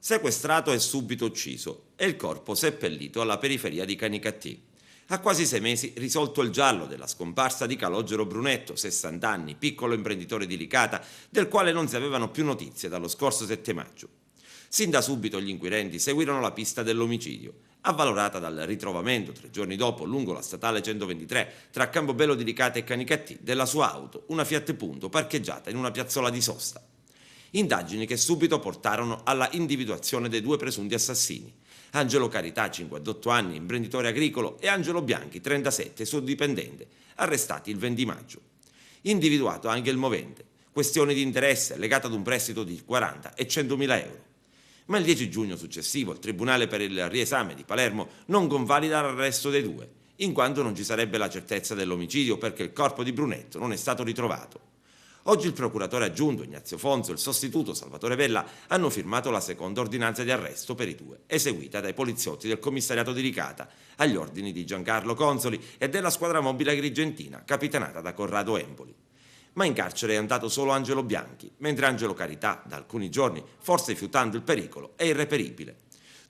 sequestrato e subito ucciso e il corpo seppellito alla periferia di Canicattì. A quasi 6 mesi risolto il giallo della scomparsa di Calogero Brunetto, 60 anni, piccolo imprenditore di Licata, del quale non si avevano più notizie dallo scorso 7 maggio. Sin da subito gli inquirenti seguirono la pista dell'omicidio, avvalorata dal ritrovamento 3 giorni dopo lungo la statale 123 tra Campobello di Licata e Canicattì della sua auto, una Fiat Punto, parcheggiata in una piazzola di sosta. Indagini che subito portarono alla individuazione dei 2 presunti assassini. Angelo Carità, 58 anni, imprenditore agricolo, e Angelo Bianchi, 37, suo dipendente, arrestati il 20 maggio. Individuato anche il movente, questione di interesse legata ad un prestito di 40 e 100.000 euro. Ma il 10 giugno successivo il Tribunale per il riesame di Palermo non convalida l'arresto dei 2, in quanto non ci sarebbe la certezza dell'omicidio perché il corpo di Brunetto non è stato ritrovato. Oggi il procuratore aggiunto Ignazio Fonzo e il sostituto Salvatore Vella hanno firmato la seconda ordinanza di arresto per i 2, eseguita dai poliziotti del commissariato di Licata, agli ordini di Giancarlo Consoli e della squadra mobile agrigentina, capitanata da Corrado Empoli. Ma in carcere è andato solo Angelo Bianchi, mentre Angelo Carità, da alcuni giorni, forse fiutando il pericolo, è irreperibile.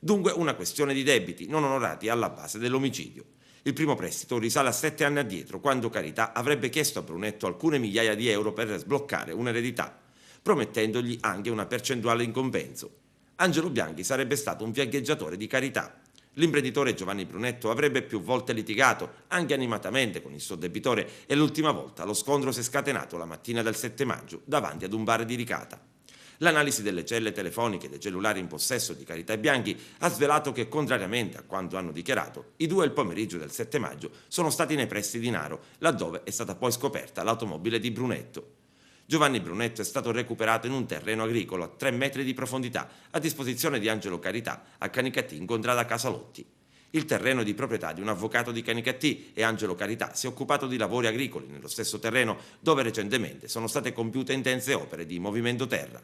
Dunque una questione di debiti non onorati alla base dell'omicidio. Il primo prestito risale a 7 anni addietro, quando Carità avrebbe chiesto a Brunetto alcune migliaia di euro per sbloccare un'eredità, promettendogli anche una percentuale in compenso. Angelo Bianchi sarebbe stato un fiancheggiatore di Carità. L'imprenditore Giovanni Brunetto avrebbe più volte litigato, anche animatamente, con il suo debitore e l'ultima volta lo scontro si è scatenato la mattina del 7 maggio davanti ad un bar di Licata. L'analisi delle celle telefoniche dei cellulari in possesso di Carità e Bianchi ha svelato che, contrariamente a quanto hanno dichiarato, i 2 il pomeriggio del 7 maggio sono stati nei pressi di Naro, laddove è stata poi scoperta l'automobile di Brunetto. Giovanni Brunetto è stato recuperato in un terreno agricolo a 3 metri di profondità, a disposizione di Angelo Carità, a Canicattì in contrada Casalotti. Il terreno è di proprietà di un avvocato di Canicattì e Angelo Carità si è occupato di lavori agricoli nello stesso terreno dove recentemente sono state compiute intense opere di movimento terra.